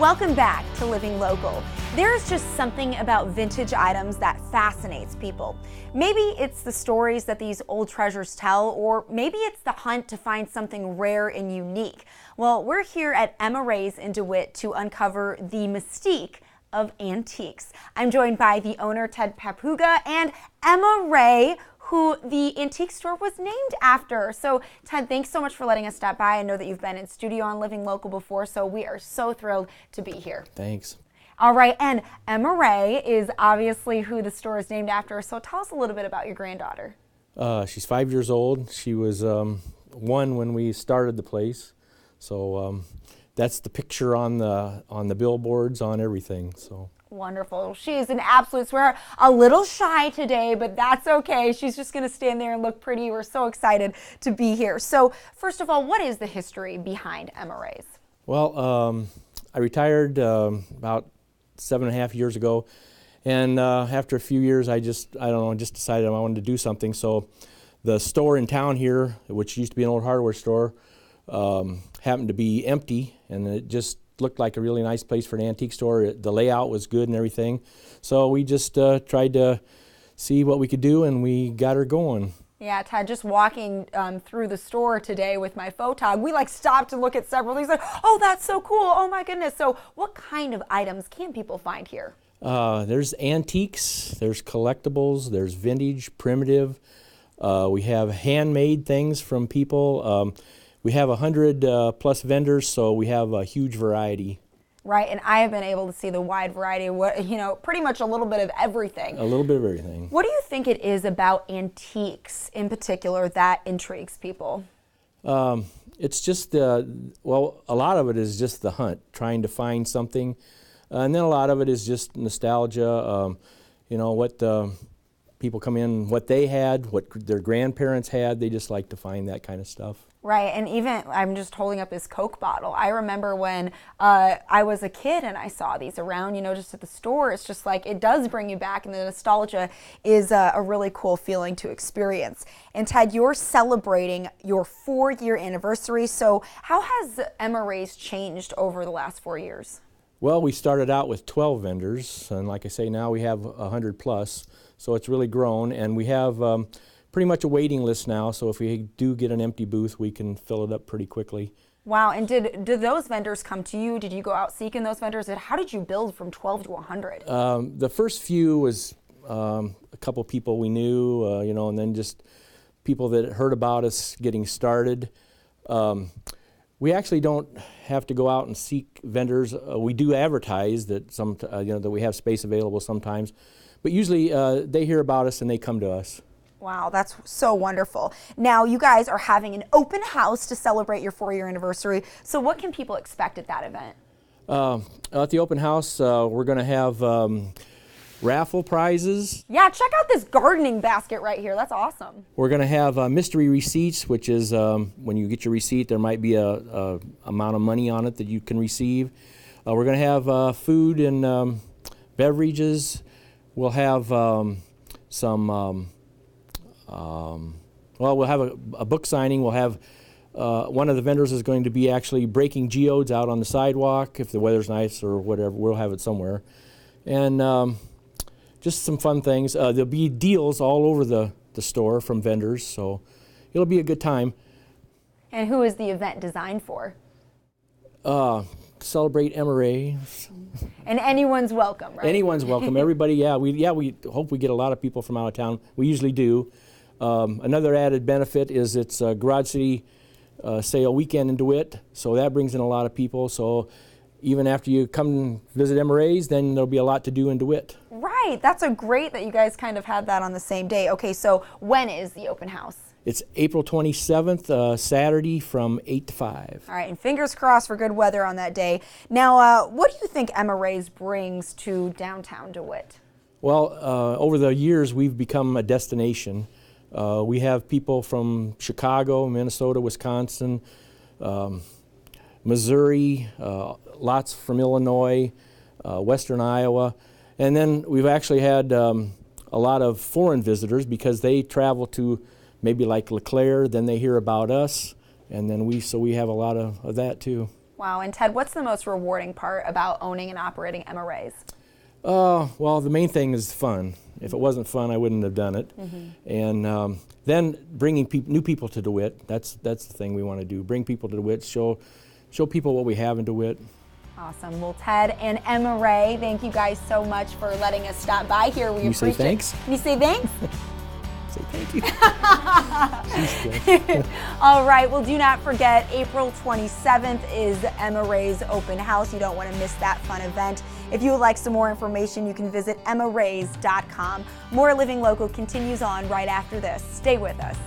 Welcome back to Living Local. There's just something about vintage items that fascinates people. Maybe it's the stories that these old treasures tell, or maybe it's the hunt to find something rare and unique. Well, we're here at Emma Ray's in DeWitt to uncover the mystique of antiques. I'm joined by the owner, Ted Papuga, and Emma Ray, who the antique store was named after. So Ted, thanks so much for letting us stop by. I know that you've been in studio on Living Local before, so we are so thrilled to be here. Thanks. All right, and Emma Ray is obviously who the store is named after, so tell us a little bit about your granddaughter. She's 5 years old. She was 1 when we started the place, so that's the picture on the billboards, on everything. So. Wonderful. She is an absolute sweetheart. A little shy today, but that's okay. She's just going to stand there and look pretty. We're so excited to be here. So first of all, what is the history behind Emma Ray's? Well, I retired about 7.5 years ago, and after a few years I just decided I wanted to do something. So the store in town here, which used to be an old hardware store, happened to be empty, and it just looked like a really nice place for an antique store. The layout was good and everything. So we just tried to see what we could do, and we got her going. Yeah, Ted, just walking through the store today with my photog, we stopped to look at several things. Oh, that's so cool. Oh my goodness. So what kind of items can people find here? There's antiques, there's collectibles, there's vintage, primitive. We have handmade things from people. We have 100 plus vendors, so we have a huge variety. Right, and I have been able to see the wide variety of pretty much a little bit of everything. A little bit of everything. What do you think it is about antiques in particular that intrigues people? It's just, a lot of it is just the hunt, trying to find something. And then a lot of it is just nostalgia, what people come in, what they had, what their grandparents had. They just like to find that kind of stuff. Right, and even, I'm just holding up this Coke bottle. I remember when I was a kid and I saw these around, just at the store. It's just like, it does bring you back, and the nostalgia is a really cool feeling to experience. And Ted, you're celebrating your 4-year anniversary, so how has Emma Ray's changed over the last 4 years? Well, we started out with 12 vendors, and like I say, now we have 100 plus, so it's really grown, and we have pretty much a waiting list now, so if we do get an empty booth, we can fill it up pretty quickly. Wow, and did those vendors come to you? Did you go out seeking those vendors? How did you build from 12 to 100? The first few was a couple people we knew, and then just people that heard about us getting started. We actually don't have to go out and seek vendors. We do advertise that that we have space available sometimes, but usually they hear about us and they come to us. Wow, that's so wonderful. Now, you guys are having an open house to celebrate your 4-year anniversary. So what can people expect at that event? At the open house, we're going to have raffle prizes. Yeah, check out this gardening basket right here. That's awesome. We're going to have mystery receipts, which is when you get your receipt, there might be a amount of money on it that you can receive. We're going to have food and beverages. We'll have we'll have a book signing. We'll have one of the vendors is going to be actually breaking geodes out on the sidewalk if the weather's nice or whatever. We'll have it somewhere, and just some fun things. There'll be deals all over the store from vendors, so it'll be a good time. And who is the event designed for? Celebrate Emma Ray. And anyone's welcome, right? Anyone's welcome. Everybody, we hope we get a lot of people from out of town. We usually do. Another added benefit is it's a Garage City sale weekend in DeWitt, so that brings in a lot of people. So even after you come visit Emma Ray's, then there'll be a lot to do in DeWitt. Right. That's great that you guys kind of had that on the same day. Okay, so when is the open house? It's April 27th, Saturday from 8 to 5. All right, and fingers crossed for good weather on that day. Now, what do you think Emma Ray's brings to downtown DeWitt? Well, over the years, we've become a destination. We have people from Chicago, Minnesota, Wisconsin, Missouri, lots from Illinois, western Iowa. And then we've actually had a lot of foreign visitors because they travel to maybe like LeClaire, then they hear about us, and then we have a lot of that too. Wow, and Ted, what's the most rewarding part about owning and operating Emma Ray's? Well, the main thing is fun. If it wasn't fun, I wouldn't have done it. And then bringing new people to DeWitt, that's the thing we want to do. Bring people to DeWitt, show people what we have in DeWitt. Awesome. Well, Ted and Emma Ray, thank you guys so much for letting us stop by here. We appreciate it. Can you say thanks? Can you say thanks? Say thank you. All right. Well, do not forget, April 27th is Emma Ray's open house. You don't want to miss that fun event. If you would like some more information, you can visit emmarays.com. More Living Local continues on right after this. Stay with us.